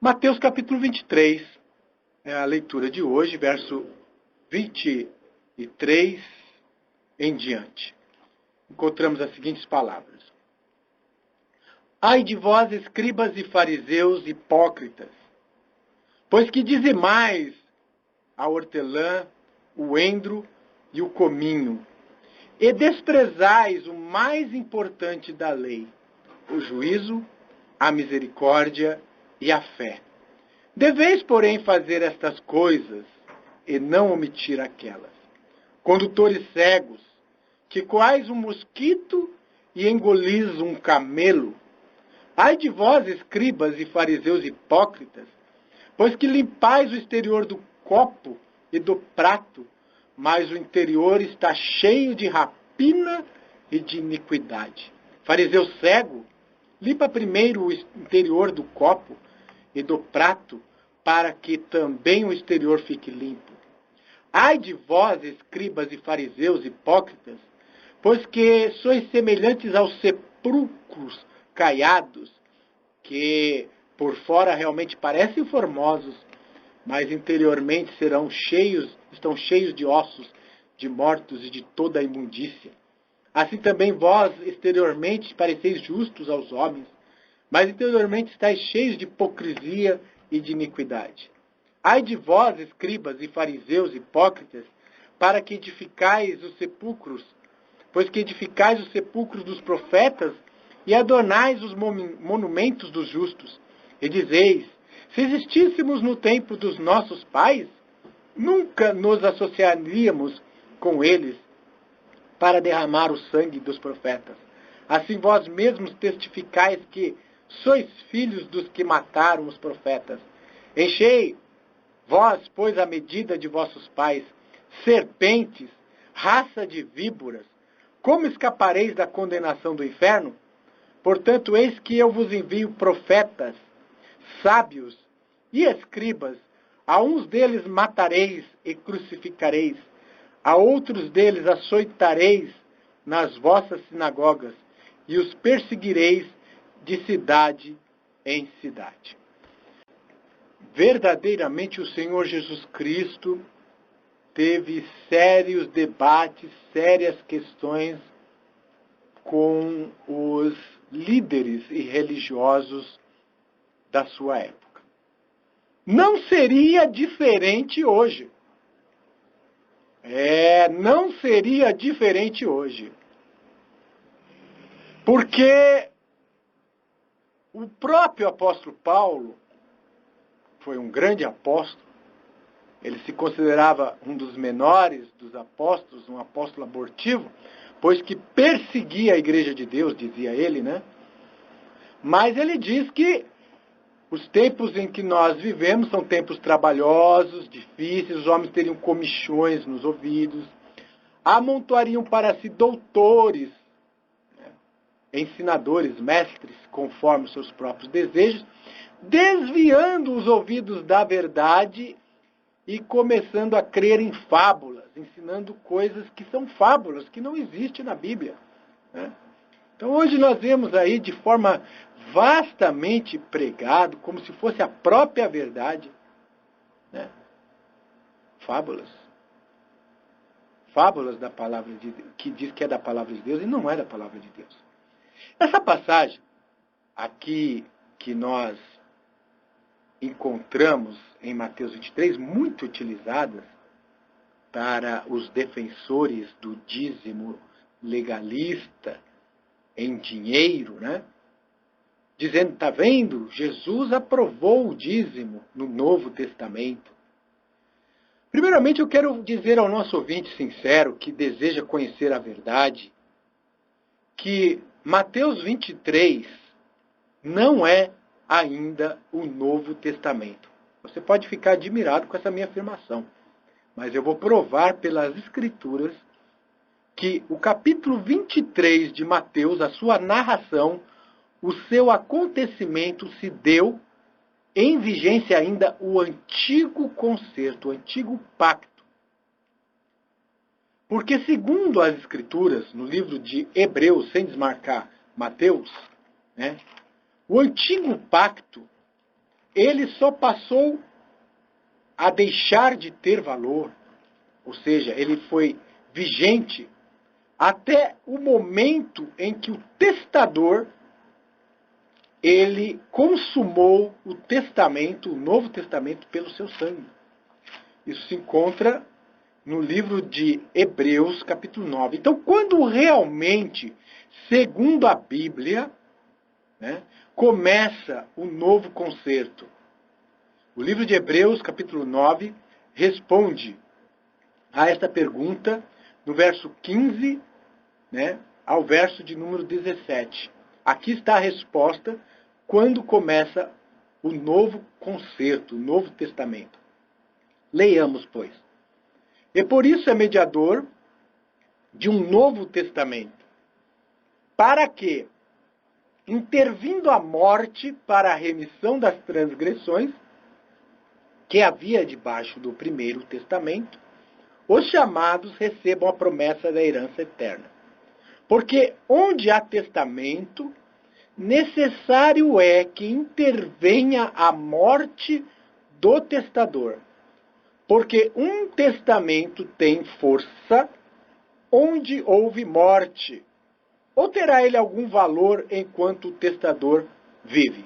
Mateus capítulo 23 é a leitura de hoje, verso 23 em diante. Encontramos as seguintes palavras. Ai de vós, escribas e fariseus hipócritas, pois que dizimais a hortelã, o endro e o cominho, e desprezais o mais importante da lei, o juízo, a misericórdia e a fé. Deveis, porém, fazer estas coisas e não omitir aquelas. Condutores cegos, que coais um mosquito e engolis um camelo. Ai de vós, escribas e fariseus hipócritas, pois que limpais o exterior do copo e do prato, mas o interior está cheio de rapina e de iniquidade. Fariseu cego, limpa primeiro o interior do copo e do prato, para que também o exterior fique limpo. Ai de vós, escribas e fariseus hipócritas, pois que sois semelhantes aos sepulcros caiados, que por fora realmente parecem formosos, mas interiormente estão cheios de ossos, de mortos e de toda a imundícia. Assim também vós, exteriormente, pareceis justos aos homens, mas interiormente estáis cheios de hipocrisia e de iniquidade. Ai de vós, escribas e fariseus hipócritas, para que edificais os sepulcros, pois que edificais os sepulcros dos profetas e adornais os monumentos dos justos. E dizeis, se existíssemos no tempo dos nossos pais, nunca nos associaríamos com eles para derramar o sangue dos profetas. Assim vós mesmos testificais que sois filhos dos que mataram os profetas. Enchei vós, pois, a medida de vossos pais, serpentes, raça de víboras, como escapareis da condenação do inferno? Portanto, eis que eu vos envio profetas, sábios e escribas. A uns deles matareis e crucificareis, a outros deles açoitareis nas vossas sinagogas, e os perseguireis de cidade em cidade. Verdadeiramente o Senhor Jesus Cristo teve sérios debates, sérias questões com os líderes e religiosos da sua época. Não seria diferente hoje. Não seria diferente hoje. Porque o próprio apóstolo Paulo foi um grande apóstolo. Ele se considerava um dos menores dos apóstolos, um apóstolo abortivo, pois que perseguia a igreja de Deus, dizia ele, né? Mas ele diz que os tempos em que nós vivemos são tempos trabalhosos, difíceis, os homens teriam comichões nos ouvidos, amontoariam para si doutores, ensinadores, mestres, conforme os seus próprios desejos, desviando os ouvidos da verdade e começando a crer em fábulas, ensinando coisas que são fábulas, que não existem na Bíblia. Então hoje nós vemos aí de forma vastamente pregado, como se fosse a própria verdade, fábulas. Fábulas da palavra de Deus, que diz que é da palavra de Deus e não é da palavra de Deus. Essa passagem aqui que nós encontramos em Mateus 23, muito utilizada para os defensores do dízimo legalista em dinheiro, dizendo, está vendo? Jesus aprovou o dízimo no Novo Testamento. Primeiramente, eu quero dizer ao nosso ouvinte sincero que deseja conhecer a verdade, que Mateus 23 não é ainda o Novo Testamento. Você pode ficar admirado com essa minha afirmação, mas eu vou provar pelas Escrituras que o capítulo 23 de Mateus, a sua narração, o seu acontecimento se deu em vigência ainda o antigo concerto, o antigo pacto. Porque segundo as Escrituras, no livro de Hebreus, sem desmarcar Mateus, o antigo pacto, ele só passou a deixar de ter valor, ou seja, ele foi vigente até o momento em que o testador ele consumou o testamento, o Novo Testamento, pelo seu sangue. Isso se encontra no livro de Hebreus, capítulo 9. Então, quando realmente, segundo a Bíblia, né, começa o novo concerto? O livro de Hebreus, capítulo 9, responde a esta pergunta no verso 15, né, ao verso de número 17. Aqui está a resposta quando começa o novo concerto, o Novo Testamento. Leiamos, pois. E por isso é mediador de um novo testamento, para que, intervindo a morte para a remissão das transgressões, que havia debaixo do primeiro testamento, os chamados recebam a promessa da herança eterna. Porque onde há testamento, necessário é que intervenha a morte do testador. Porque um testamento tem força onde houve morte. Ou terá ele algum valor enquanto o testador vive?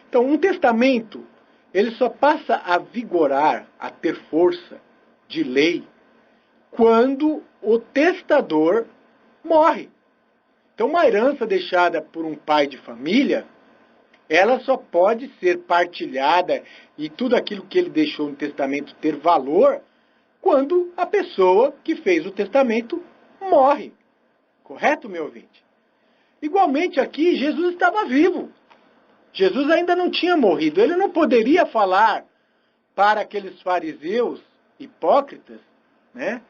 Então, um testamento, ele só passa a vigorar, a ter força de lei, quando o testador morre. Então, uma herança deixada por um pai de família, ela só pode ser partilhada e tudo aquilo que ele deixou no testamento ter valor quando a pessoa que fez o testamento morre. Correto, meu ouvinte? Igualmente aqui, Jesus estava vivo. Jesus ainda não tinha morrido. Ele não poderia falar para aqueles fariseus hipócritas, né,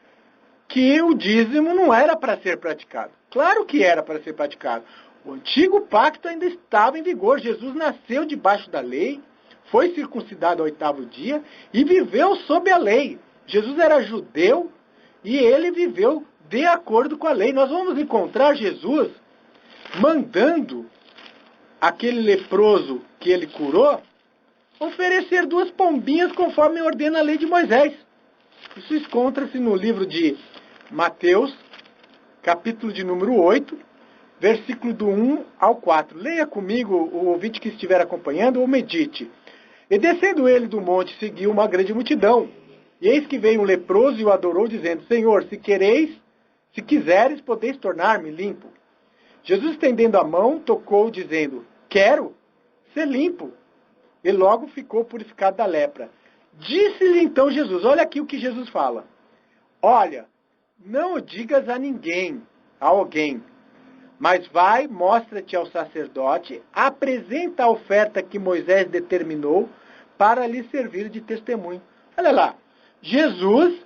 que o dízimo não era para ser praticado. Claro que era para ser praticado. O antigo pacto ainda estava em vigor. Jesus nasceu debaixo da lei, foi circuncidado ao 8º dia e viveu sob a lei. Jesus era judeu e ele viveu de acordo com a lei. Nós vamos encontrar Jesus mandando aquele leproso que ele curou oferecer 2 pombinhas conforme ordena a lei de Moisés. Isso encontra-se no livro de Mateus, capítulo de número 8, versículo do 1 ao 4. Leia comigo, o ouvinte que estiver acompanhando, ou medite. E descendo ele do monte, seguiu uma grande multidão. E eis que veio um leproso e o adorou, dizendo: Senhor, se quiseres, podeis tornar-me limpo. Jesus, estendendo a mão, tocou, dizendo: Quero ser limpo. E logo ficou purificado da lepra. Disse-lhe então Jesus, olha aqui o que Jesus fala. Olha, não o digas a ninguém, a alguém, mas vai, mostra-te ao sacerdote, apresenta a oferta que Moisés determinou para lhe servir de testemunho. Olha lá, Jesus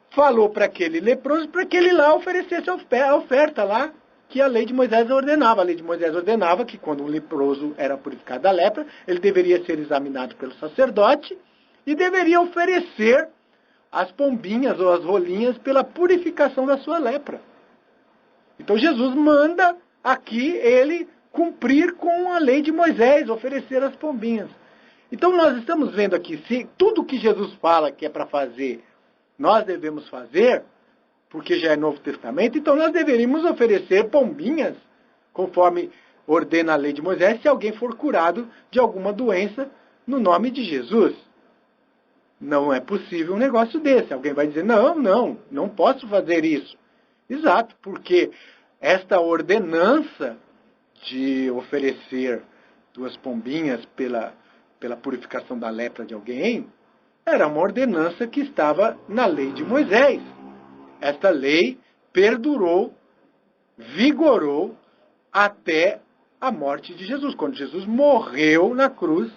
falou para aquele leproso para que ele lá oferecesse a oferta lá que a lei de Moisés ordenava. A lei de Moisés ordenava que quando um leproso era purificado da lepra, ele deveria ser examinado pelo sacerdote e deveria oferecer as pombinhas ou as rolinhas pela purificação da sua lepra. Então Jesus manda aqui ele cumprir com a lei de Moisés, oferecer as pombinhas. Então nós estamos vendo aqui, se tudo que Jesus fala que é para fazer, nós devemos fazer, porque já é Novo Testamento, então nós deveríamos oferecer pombinhas, conforme ordena a lei de Moisés, se alguém for curado de alguma doença no nome de Jesus. Não é possível um negócio desse. Alguém vai dizer, não posso fazer isso. Exato, porque esta ordenança de oferecer 2 pombinhas pela purificação da lepra de alguém, era uma ordenança que estava na lei de Moisés. Esta lei perdurou, vigorou até a morte de Jesus. Quando Jesus morreu na cruz,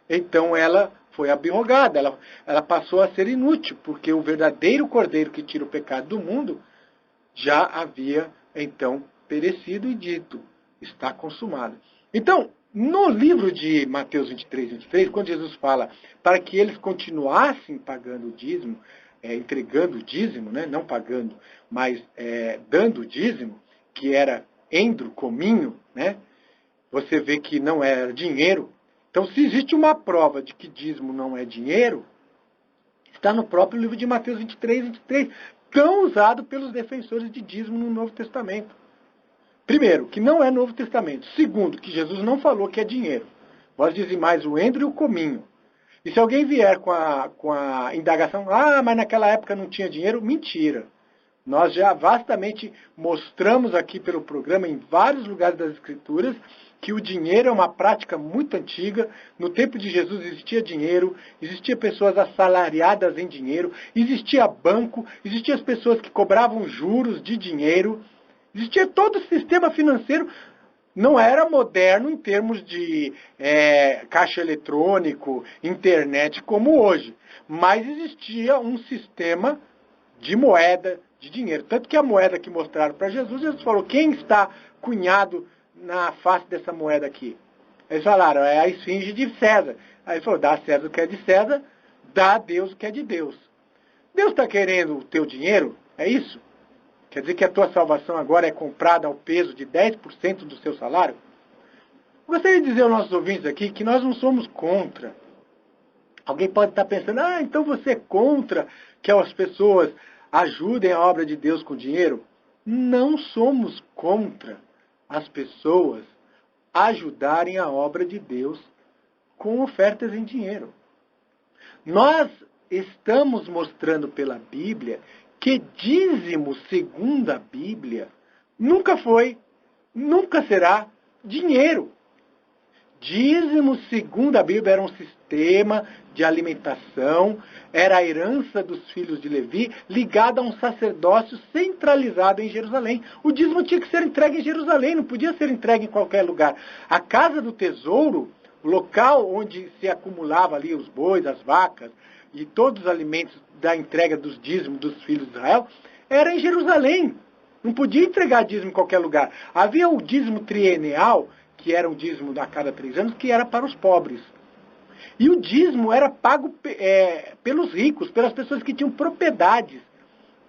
então ela foi abrogada, ela passou a ser inútil, porque o verdadeiro Cordeiro que tira o pecado do mundo já havia, então, perecido e dito, está consumado. Então, no livro de Mateus 23, quando Jesus fala para que eles continuassem pagando o dízimo, entregando o dízimo, né, não pagando, mas dando o dízimo, que era endro, cominho, né, você vê que não era dinheiro, Então, se existe uma prova de que dízimo não é dinheiro, está no próprio livro de Mateus 23, tão usado pelos defensores de dízimo no Novo Testamento. Primeiro, que não é Novo Testamento. Segundo, que Jesus não falou que é dinheiro. Vós dizimais o endro e o cominho. E se alguém vier com a indagação, mas naquela época não tinha dinheiro, mentira. Nós já vastamente mostramos aqui pelo programa, em vários lugares das Escrituras, que o dinheiro é uma prática muito antiga. No tempo de Jesus existia dinheiro, existia pessoas assalariadas em dinheiro, existia banco, existiam as pessoas que cobravam juros de dinheiro, existia todo o sistema financeiro. Não era moderno em termos de caixa eletrônico, internet como hoje, mas existia um sistema de moeda, de dinheiro. Tanto que a moeda que mostraram para Jesus, Jesus falou, quem está cunhado na face dessa moeda aqui? Eles falaram, é a esfinge de César. Aí ele falou, dá a César o que é de César, dá a Deus o que é de Deus. Deus está querendo o teu dinheiro? É isso? Quer dizer que a tua salvação agora é comprada ao peso de 10% do seu salário? Eu gostaria de dizer aos nossos ouvintes aqui que nós não somos contra. Alguém pode estar pensando, então você é contra que as pessoas ajudem a obra de Deus com dinheiro? Não somos contra as pessoas ajudarem a obra de Deus com ofertas em dinheiro. Nós estamos mostrando pela Bíblia que dízimo, segundo a Bíblia, nunca foi, nunca será dinheiro. Dízimo, segundo a Bíblia, era um sistema de alimentação, era a herança dos filhos de Levi, ligada a um sacerdócio centralizado em Jerusalém. O dízimo tinha que ser entregue em Jerusalém, não podia ser entregue em qualquer lugar. A casa do tesouro, o local onde se acumulava ali os bois, as vacas e todos os alimentos da entrega dos dízimos dos filhos de Israel, era em Jerusalém. Não podia entregar dízimo em qualquer lugar. Havia o dízimo trienial, que era um dízimo a cada 3 anos, que era para os pobres. E o dízimo era pago pelos ricos, pelas pessoas que tinham propriedades,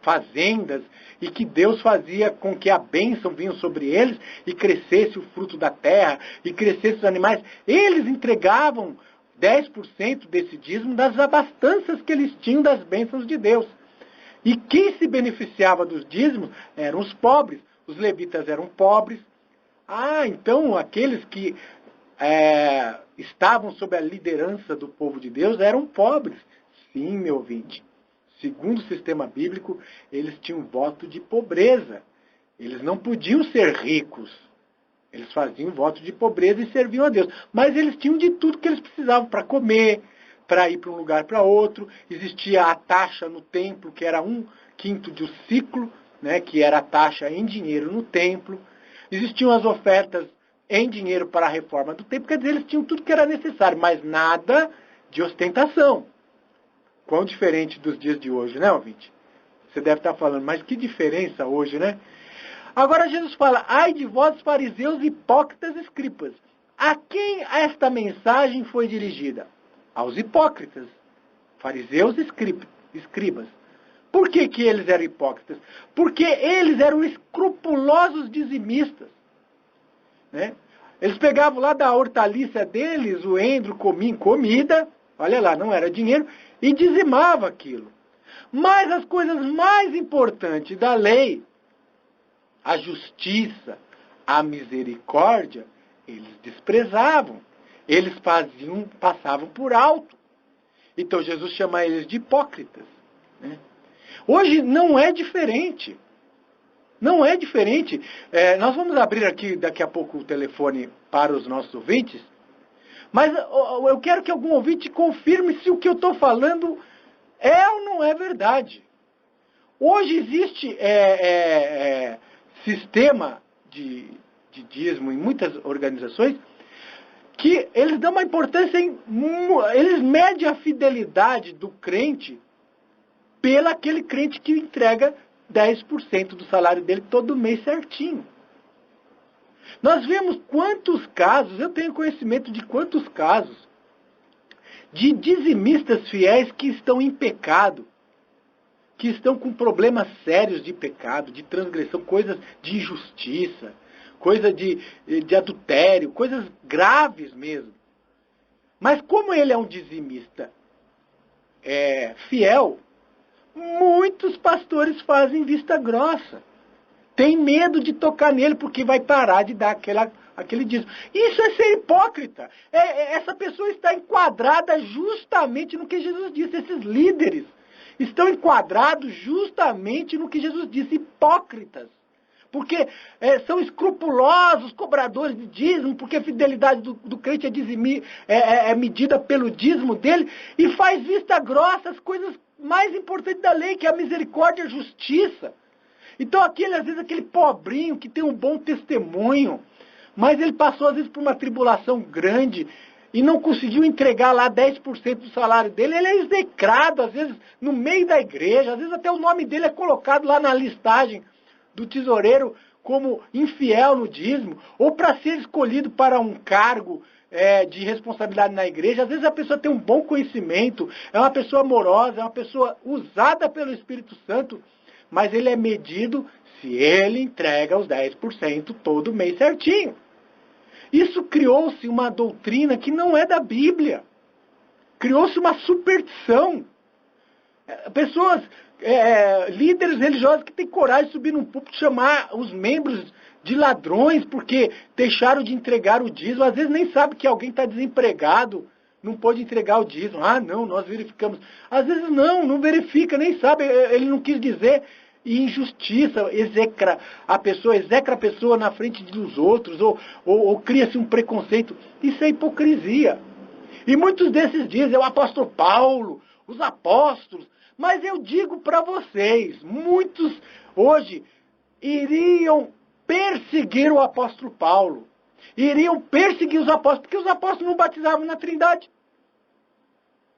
fazendas, e que Deus fazia com que a bênção vinha sobre eles e crescesse o fruto da terra, e crescesse os animais. Eles entregavam 10% desse dízimo das abastanças que eles tinham das bênçãos de Deus. E quem se beneficiava dos dízimos eram os pobres. Os levitas eram pobres. Então aqueles que estavam sob a liderança do povo de Deus eram pobres. Sim, meu ouvinte. Segundo o sistema bíblico, eles tinham voto de pobreza. Eles não podiam ser ricos. Eles faziam voto de pobreza e serviam a Deus. Mas eles tinham de tudo que eles precisavam para comer, para ir para um lugar para outro. Existia a taxa no templo, que era 1/5 do ciclo, né, que era a taxa em dinheiro no templo. Existiam as ofertas em dinheiro para a reforma do templo. Quer dizer, eles tinham tudo que era necessário, mas nada de ostentação. Quão diferente dos dias de hoje, né, ouvinte? Você deve estar falando, mas que diferença hoje, né? Agora Jesus fala, ai de vós fariseus, hipócritas e escribas. A quem esta mensagem foi dirigida? Aos hipócritas, fariseus e escribas. Por que eles eram hipócritas? Porque eles eram escrupulosos dizimistas. Né? Eles pegavam lá da hortaliça deles, o endro, comiam comida, olha lá, não era dinheiro, e dizimavam aquilo. Mas as coisas mais importantes da lei, a justiça, a misericórdia, eles desprezavam. Eles passavam por alto. Então Jesus chama eles de hipócritas. Né? Hoje não é diferente. Não é diferente. Nós vamos abrir aqui daqui a pouco o telefone para os nossos ouvintes. Mas eu quero que algum ouvinte confirme se o que eu estou falando é ou não é verdade. Hoje existe sistema de dízimo em muitas organizações que eles dão uma importância eles medem a fidelidade do crente pelo aquele crente que entrega 10% do salário dele todo mês certinho. Nós vemos quantos casos, eu tenho conhecimento de quantos casos de dizimistas fiéis que estão em pecado, que estão com problemas sérios de pecado, de transgressão, coisas de injustiça, coisa de adultério, coisas graves mesmo. Mas como ele é um dizimista fiel, muitos pastores fazem vista grossa. Tem medo de tocar nele porque vai parar de dar aquele dízimo. Isso é ser hipócrita. Essa pessoa está enquadrada justamente no que Jesus disse. Esses líderes estão enquadrados justamente no que Jesus disse, hipócritas. Porque são escrupulosos cobradores de dízimo, porque a fidelidade do crente é medida pelo dízimo dele, e faz vista grossa as coisas mais importantes da lei, que é a misericórdia e a justiça. Então às vezes aquele pobrinho que tem um bom testemunho, mas ele passou às vezes por uma tribulação grande e não conseguiu entregar lá 10% do salário dele, ele é execrado, às vezes no meio da igreja, às vezes até o nome dele é colocado lá na listagem do tesoureiro como infiel no dízimo, ou para ser escolhido para um cargo de responsabilidade na igreja. Às vezes a pessoa tem um bom conhecimento, é uma pessoa amorosa, é uma pessoa usada pelo Espírito Santo, mas ele é medido se ele entrega os 10% todo mês certinho. Isso criou-se uma doutrina que não é da Bíblia. Criou-se uma superstição. Pessoas, líderes religiosos que têm coragem de subir num púlpito e chamar os membros de ladrões porque deixaram de entregar o dízimo. Às vezes nem sabe que alguém está desempregado, não pode entregar o dízimo. Ah, não, nós verificamos. Às vezes não verifica, nem sabe, ele não quis dizer. E injustiça, execra a pessoa na frente dos outros, ou cria-se um preconceito. Isso é hipocrisia. E muitos desses dizem, o apóstolo Paulo, os apóstolos. Mas eu digo para vocês, muitos hoje iriam perseguir o apóstolo Paulo. Iriam perseguir os apóstolos, porque os apóstolos não batizavam na Trindade.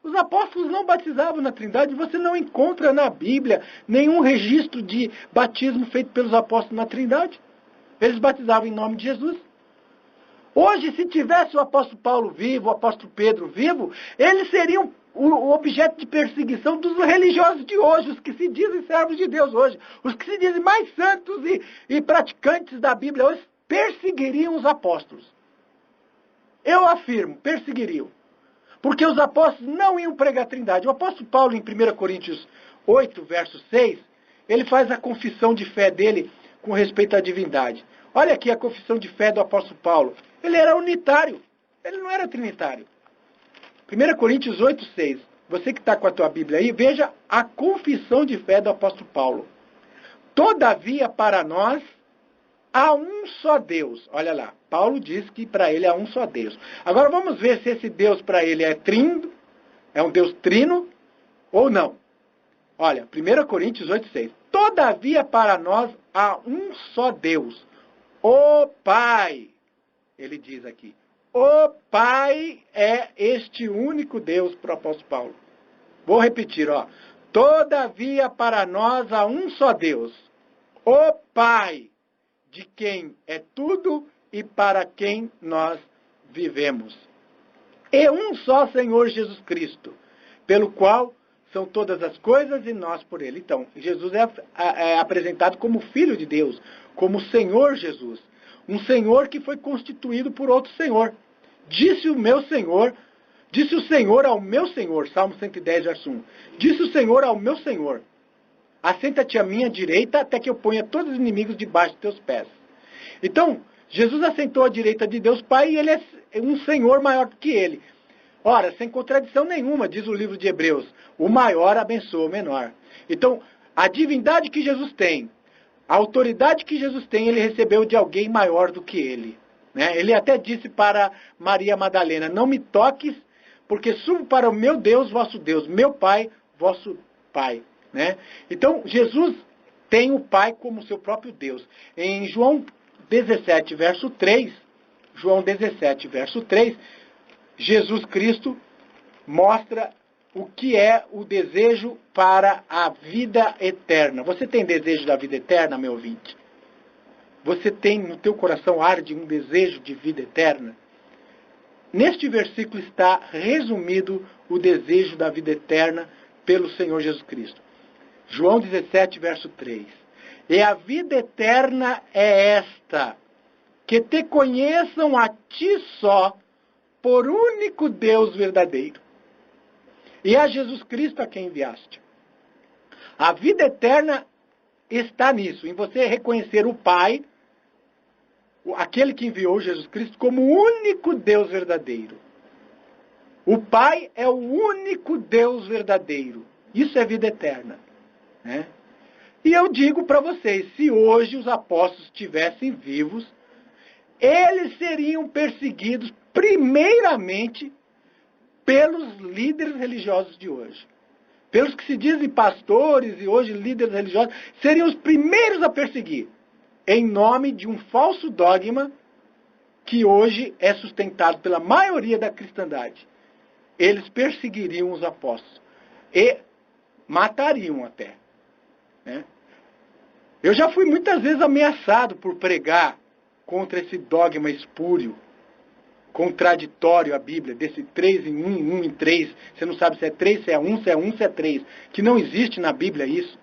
Os apóstolos não batizavam na Trindade. Você não encontra na Bíblia nenhum registro de batismo feito pelos apóstolos na Trindade. Eles batizavam em nome de Jesus. Hoje, se tivesse o apóstolo Paulo vivo, o apóstolo Pedro vivo, eles seriam o objeto de perseguição dos religiosos de hoje, os que se dizem servos de Deus hoje, os que se dizem mais santos e praticantes da Bíblia hoje, perseguiriam os apóstolos. Eu afirmo, perseguiriam. Porque os apóstolos não iam pregar a Trindade. O apóstolo Paulo, em 1 Coríntios 8, verso 6, ele faz a confissão de fé dele com respeito à divindade. Olha aqui a confissão de fé do apóstolo Paulo. Ele era unitário, ele não era trinitário. 1 Coríntios 8, 6. Você que está com a tua Bíblia aí, veja a confissão de fé do apóstolo Paulo. Todavia, para nós, há um só Deus. Olha lá, Paulo diz que para ele há um só Deus. Agora vamos ver se esse Deus para ele é trino, é um Deus trino ou não. Olha, 1 Coríntios 8,6. Todavia para nós há um só Deus, o Pai. Ele diz aqui, o Pai é este único Deus para o apóstolo Paulo. Vou repetir, ó. Todavia para nós há um só Deus, o Pai, de quem é tudo e para quem nós vivemos. E um só Senhor Jesus Cristo, pelo qual são todas as coisas e nós por ele. Então, Jesus é apresentado como Filho de Deus, como Senhor Jesus. Um Senhor que foi constituído por outro Senhor. Disse o Senhor ao meu Senhor, Salmo 110, verso 1. Disse o Senhor ao meu Senhor, assenta-te à minha direita até que eu ponha todos os inimigos debaixo de teus pés. Então, Jesus assentou à direita de Deus Pai e ele é um Senhor maior do que ele. Ora, sem contradição nenhuma, diz o livro de Hebreus, o maior abençoa o menor. Então, a divindade que Jesus tem, a autoridade que Jesus tem, ele recebeu de alguém maior do que ele. Né? Ele até disse para Maria Madalena, não me toques, porque subo para o meu Deus, vosso Deus, meu Pai, vosso Pai. Né? Então, Jesus tem o Pai como seu próprio Deus. Em João 17, verso 3, Jesus Cristo mostra o que é o desejo para a vida eterna. Você tem desejo da vida eterna, meu ouvinte? Você tem no teu coração arde um desejo de vida eterna? Neste versículo está resumido o desejo da vida eterna pelo Senhor Jesus Cristo. João 17, verso 3. E a vida eterna é esta, que te conheçam a ti só, por único Deus verdadeiro. E a Jesus Cristo a quem enviaste. A vida eterna está nisso, em você reconhecer o Pai, aquele que enviou Jesus Cristo, como o único Deus verdadeiro. O Pai é o único Deus verdadeiro. Isso é vida eterna, né? E eu digo para vocês, se hoje os apóstolos estivessem vivos, eles seriam perseguidos primeiramente pelos líderes religiosos de hoje. Pelos que se dizem pastores e hoje líderes religiosos, seriam os primeiros a perseguir, em nome de um falso dogma que hoje é sustentado pela maioria da cristandade. Eles perseguiriam os apóstolos e matariam até, né? Eu já fui muitas vezes ameaçado por pregar contra esse dogma espúrio, contraditório à Bíblia, desse 3 em 1, 1 em 3, você não sabe se é 3, se é 1, se é 1, se é 3, que não existe na Bíblia isso,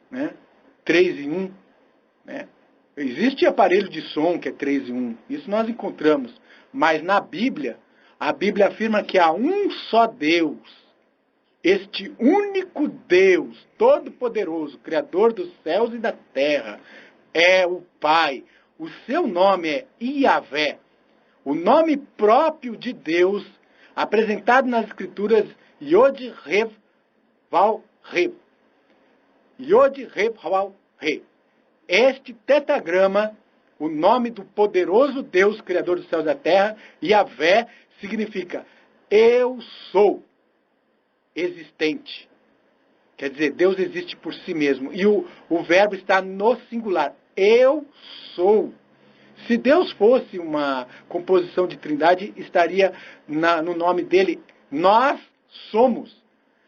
né? 3 em 1, né? Existe aparelho de som que é 3 em 1, isso nós encontramos, mas na Bíblia, a Bíblia afirma que há um só Deus, este único Deus, todo-poderoso, Criador dos céus e da terra, é o Pai. O seu nome é Iavé. O nome próprio de Deus, apresentado nas Escrituras, Yod-Rev-Val-Rev. Yod-Rev-Val-Rev. Este tetragrama, o nome do poderoso Deus, Criador dos céus e da terra, Iavé, significa eu sou existente. Quer dizer, Deus existe por si mesmo. E o verbo está no singular. Eu sou. Se Deus fosse uma composição de trindade, estaria no nome dele, nós somos.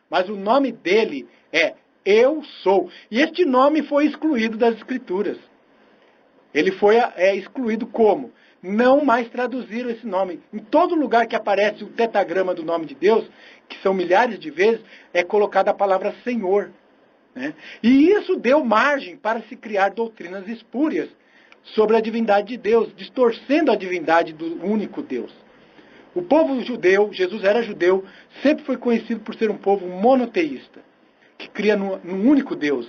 Mas o nome dele é eu sou. E este nome foi excluído das Escrituras. Ele foi excluído como? Não mais traduziram esse nome. Em todo lugar que aparece o tetragrama do nome de Deus, que são milhares de vezes, é colocada a palavra Senhor, né? E isso deu margem para se criar doutrinas espúrias sobre a divindade de Deus, distorcendo a divindade do único Deus. O povo judeu, Jesus era judeu, sempre foi conhecido por ser um povo monoteísta, que cria num único Deus,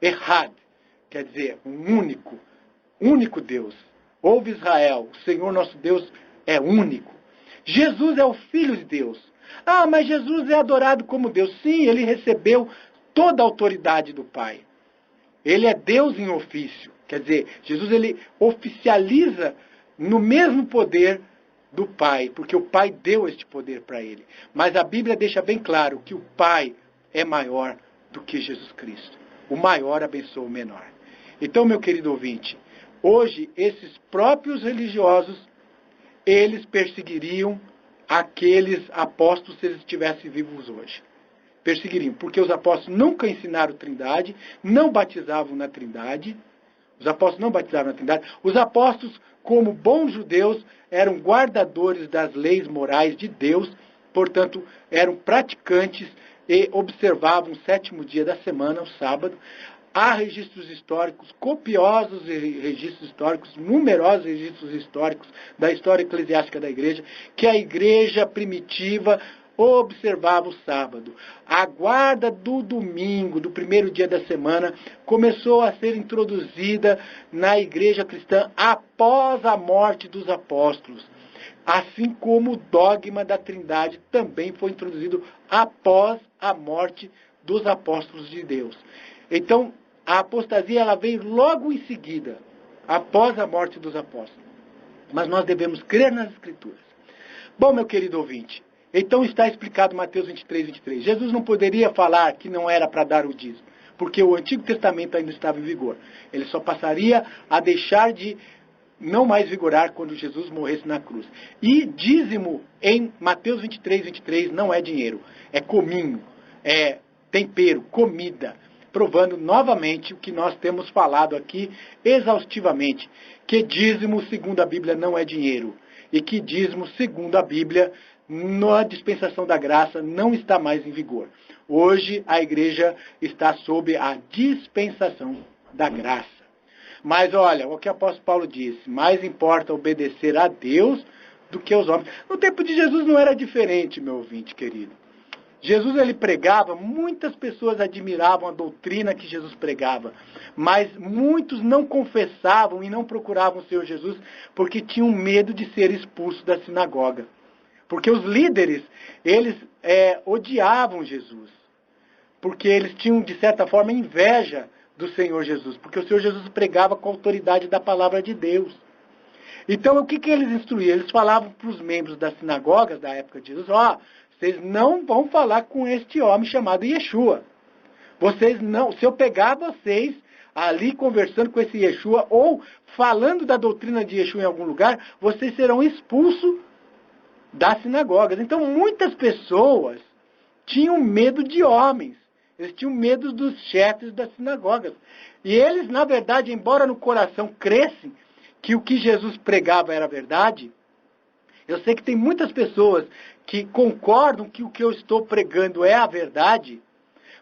Errad, quer dizer, um único Deus. Ouve Israel, o Senhor nosso Deus é único. Jesus é o Filho de Deus. Ah, mas Jesus é adorado como Deus. Sim, ele recebeu toda a autoridade do Pai. Ele é Deus em ofício. Quer dizer, Jesus ele oficializa no mesmo poder do Pai, porque o Pai deu este poder para ele. Mas a Bíblia deixa bem claro que o Pai é maior do que Jesus Cristo. O maior abençoa o menor. Então, meu querido ouvinte, hoje esses próprios religiosos, eles perseguiriam aqueles apóstolos se eles estivessem vivos hoje. Perseguiriam, porque os apóstolos nunca ensinaram Trindade, não batizavam na Trindade. Os apóstolos não batizavam na Trindade. Os apóstolos, como bons judeus, eram guardadores das leis morais de Deus, portanto, eram praticantes e observavam o 7º dia da semana, o sábado. Há registros históricos, copiosos registros históricos, numerosos registros históricos da história eclesiástica da igreja, que a igreja primitiva observava o sábado. A guarda do domingo, do 1º dia da semana, começou a ser introduzida na igreja cristã após a morte dos apóstolos. Assim como o dogma da Trindade também foi introduzido após a morte dos apóstolos de Deus. Então, a apostasia ela veio logo em seguida, após a morte dos apóstolos. Mas nós devemos crer nas Escrituras. Bom, meu querido ouvinte, então está explicado Mateus 23, 23. Jesus não poderia falar que não era para dar o dízimo, porque o Antigo Testamento ainda estava em vigor. Ele só passaria a deixar de não mais vigorar quando Jesus morresse na cruz. E dízimo em Mateus 23, 23 não é dinheiro, é cominho, é tempero, comida, provando novamente o que nós temos falado aqui exaustivamente, que dízimo, segundo a Bíblia, não é dinheiro, e que dízimo, segundo a Bíblia, na dispensação da graça, não está mais em vigor. Hoje, a igreja está sob a dispensação da graça. Mas olha, o que o apóstolo Paulo disse, mais importa obedecer a Deus do que os homens. No tempo de Jesus não era diferente, meu ouvinte querido. Jesus, ele pregava, muitas pessoas admiravam a doutrina que Jesus pregava, mas muitos não confessavam e não procuravam o Senhor Jesus porque tinham medo de ser expulsos da sinagoga. Porque os líderes, eles odiavam Jesus, porque eles tinham, de certa forma, inveja do Senhor Jesus, porque o Senhor Jesus pregava com a autoridade da palavra de Deus. Então, o que eles instruíam? Eles falavam para os membros das sinagogas da época de Jesus, vocês não vão falar com este homem chamado Yeshua. Vocês não, se eu pegar vocês ali conversando com esse Yeshua ou falando da doutrina de Yeshua em algum lugar, vocês serão expulsos das sinagogas. Então, muitas pessoas tinham medo de homens. Eles tinham medo dos chefes das sinagogas. E eles, na verdade, embora no coração crescem que o que Jesus pregava era verdade, eu sei que tem muitas pessoas que concordam que o que eu estou pregando é a verdade,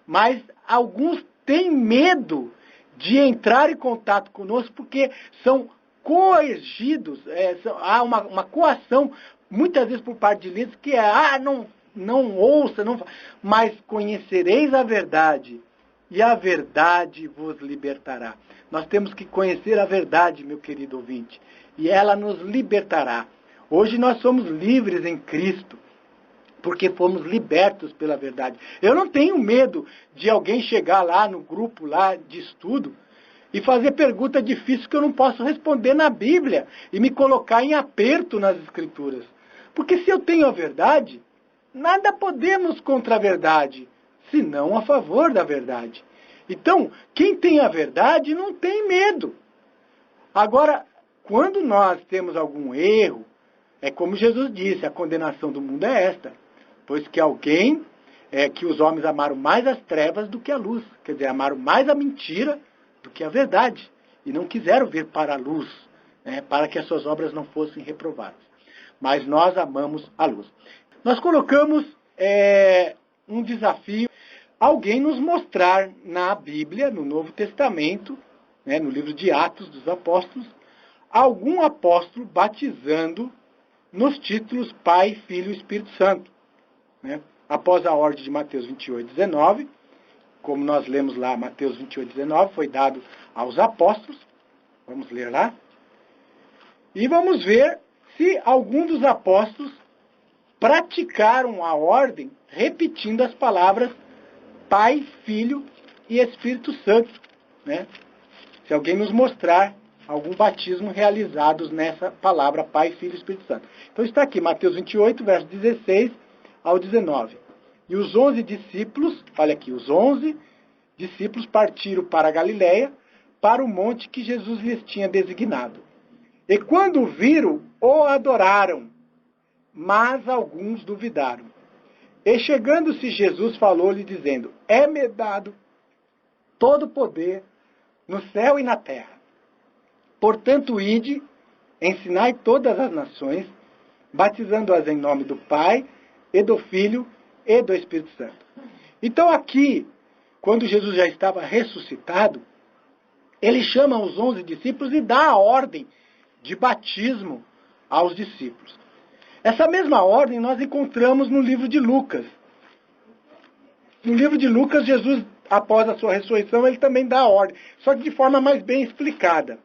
mas alguns têm medo de entrar em contato conosco porque são coergidos, há uma coação, muitas vezes por parte de líderes, que não ouça, mas conhecereis a verdade, e a verdade vos libertará. Nós temos que conhecer a verdade, meu querido ouvinte, e ela nos libertará. Hoje nós somos livres em Cristo, porque fomos libertos pela verdade. Eu não tenho medo de alguém chegar lá no grupo lá de estudo e fazer pergunta difícil que eu não posso responder na Bíblia e me colocar em aperto nas Escrituras. Porque se eu tenho a verdade, nada podemos contra a verdade, senão a favor da verdade. Então, quem tem a verdade não tem medo. Agora, quando nós temos algum erro, é como Jesus disse, a condenação do mundo é esta, pois que que os homens amaram mais as trevas do que a luz, quer dizer, amaram mais a mentira do que a verdade, e não quiseram vir para a luz, para que as suas obras não fossem reprovadas. Mas nós amamos a luz. Nós colocamos um desafio, alguém nos mostrar na Bíblia, no Novo Testamento, no livro de Atos dos Apóstolos, algum apóstolo batizando nos títulos Pai, Filho e Espírito Santo. Após a ordem de Mateus 28, 19, como nós lemos lá, Mateus 28, 19, foi dado aos apóstolos. Vamos ler lá. E vamos ver se algum dos apóstolos praticaram a ordem repetindo as palavras Pai, Filho e Espírito Santo. Se alguém nos mostrar algum batismo realizados nessa palavra Pai, Filho e Espírito Santo. Então está aqui, Mateus 28, verso 16 ao 19. E os 11 discípulos, olha aqui, os 11 discípulos partiram para a Galiléia, para o monte que Jesus lhes tinha designado. E quando o viram, o adoraram, mas alguns duvidaram. E chegando-se Jesus, falou-lhe, dizendo, é-me dado todo o poder no céu e na terra. Portanto, ide, ensinai todas as nações, batizando-as em nome do Pai, e do Filho, e do Espírito Santo. Então aqui, quando Jesus já estava ressuscitado, ele chama os 11 discípulos e dá a ordem de batismo aos discípulos. Essa mesma ordem nós encontramos no livro de Lucas. No livro de Lucas, Jesus, após a sua ressurreição, ele também dá a ordem, só que de forma mais bem explicada.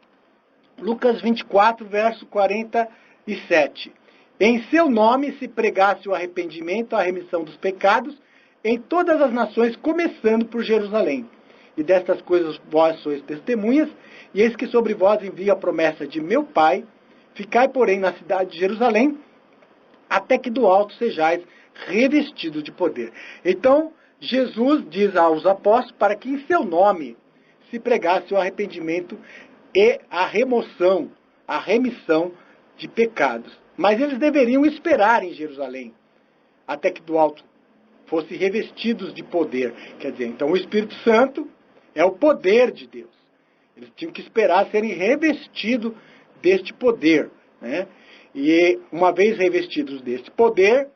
Lucas 24, verso 47. Em seu nome se pregasse o arrependimento, a remissão dos pecados, em todas as nações, começando por Jerusalém. E destas coisas vós sois testemunhas, e eis que sobre vós envio a promessa de meu Pai. Ficai, porém, na cidade de Jerusalém, até que do alto sejais revestidos de poder. Então, Jesus diz aos apóstolos para que em seu nome se pregasse o arrependimento e a remissão de pecados. Mas eles deveriam esperar em Jerusalém, até que do alto fossem revestidos de poder. Quer dizer, então o Espírito Santo é o poder de Deus. Eles tinham que esperar serem revestidos deste poder. E uma vez revestidos deste poder,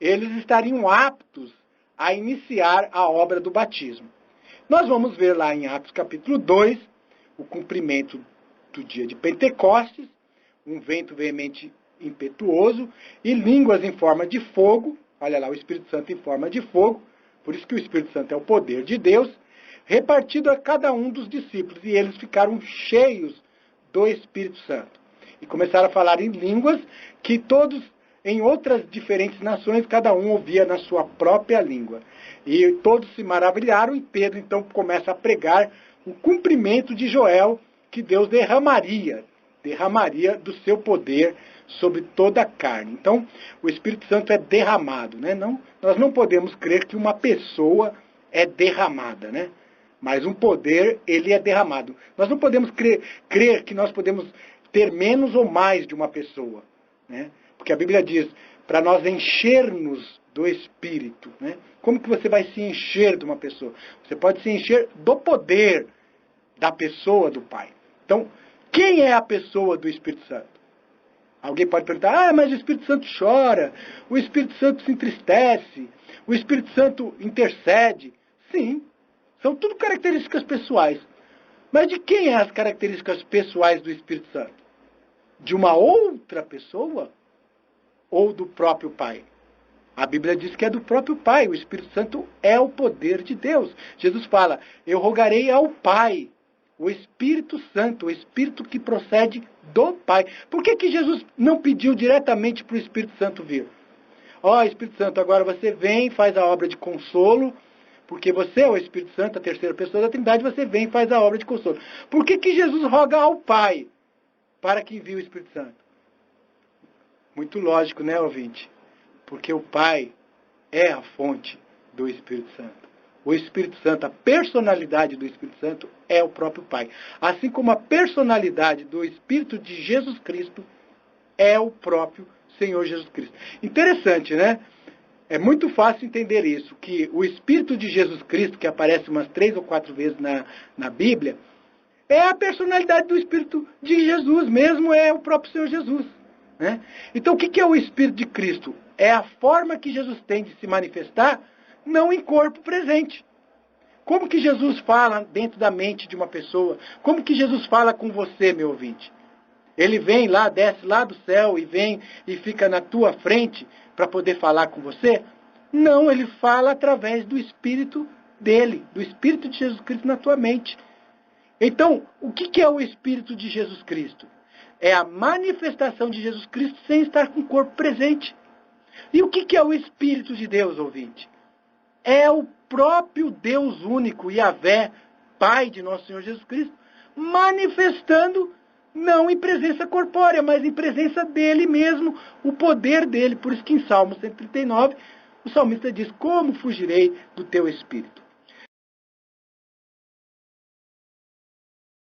eles estariam aptos a iniciar a obra do batismo. Nós vamos ver lá em Atos capítulo 2, o cumprimento do dia de Pentecostes, um vento veemente impetuoso, e línguas em forma de fogo, olha lá, o Espírito Santo em forma de fogo, por isso que o Espírito Santo é o poder de Deus, repartido a cada um dos discípulos, e eles ficaram cheios do Espírito Santo. E começaram a falar em línguas que todos, em outras diferentes nações, cada um ouvia na sua própria língua. E todos se maravilharam, e Pedro então começa a pregar o cumprimento de Joel, que Deus derramaria do seu poder sobre toda a carne. Então, o Espírito Santo é derramado, né? Nós não podemos crer que uma pessoa é derramada, né? Mas um poder, ele é derramado. Nós não podemos crer que nós podemos ter menos ou mais de uma pessoa, né? Porque a Bíblia diz, para nós encher-nos do Espírito, né? Como que você vai se encher de uma pessoa? Você pode se encher do poder da pessoa do Pai. Então, quem é a pessoa do Espírito Santo? Alguém pode perguntar, mas o Espírito Santo chora, o Espírito Santo se entristece, o Espírito Santo intercede. Sim, são tudo características pessoais. Mas de quem são as características pessoais do Espírito Santo? De uma outra pessoa? Ou do próprio Pai? A Bíblia diz que é do próprio Pai. O Espírito Santo é o poder de Deus. Jesus fala, eu rogarei ao Pai, o Espírito Santo, o Espírito que procede do Pai. Por que Jesus não pediu diretamente para o Espírito Santo vir? Espírito Santo, agora você vem, faz a obra de consolo, porque você é o Espírito Santo, a terceira pessoa da Trindade, você vem e faz a obra de consolo. Por que Jesus roga ao Pai para que envie o Espírito Santo? Muito lógico, né, ouvinte? Porque o Pai é a fonte do Espírito Santo. O Espírito Santo, a personalidade do Espírito Santo é o próprio Pai. Assim como a personalidade do Espírito de Jesus Cristo é o próprio Senhor Jesus Cristo. Interessante, né? É muito fácil entender isso, que o Espírito de Jesus Cristo, que aparece umas 3 ou 4 vezes na Bíblia, é a personalidade do Espírito de Jesus mesmo, é o próprio Senhor Jesus, né? Então, o que é o Espírito de Cristo? É a forma que Jesus tem de se manifestar, não em corpo presente. Como que Jesus fala dentro da mente de uma pessoa? Como que Jesus fala com você, meu ouvinte? Ele vem lá, desce lá do céu e vem e fica na tua frente para poder falar com você? Não, ele fala através do Espírito dele, do Espírito de Jesus Cristo na tua mente. Então, o que é o Espírito de Jesus Cristo? É a manifestação de Jesus Cristo sem estar com o corpo presente. E o que é o Espírito de Deus, ouvinte? É o próprio Deus único, Yahvé, Pai de nosso Senhor Jesus Cristo, manifestando não em presença corpórea, mas em presença dele mesmo, o poder dele. Por isso que em Salmo 139, o salmista diz, como fugirei do teu Espírito?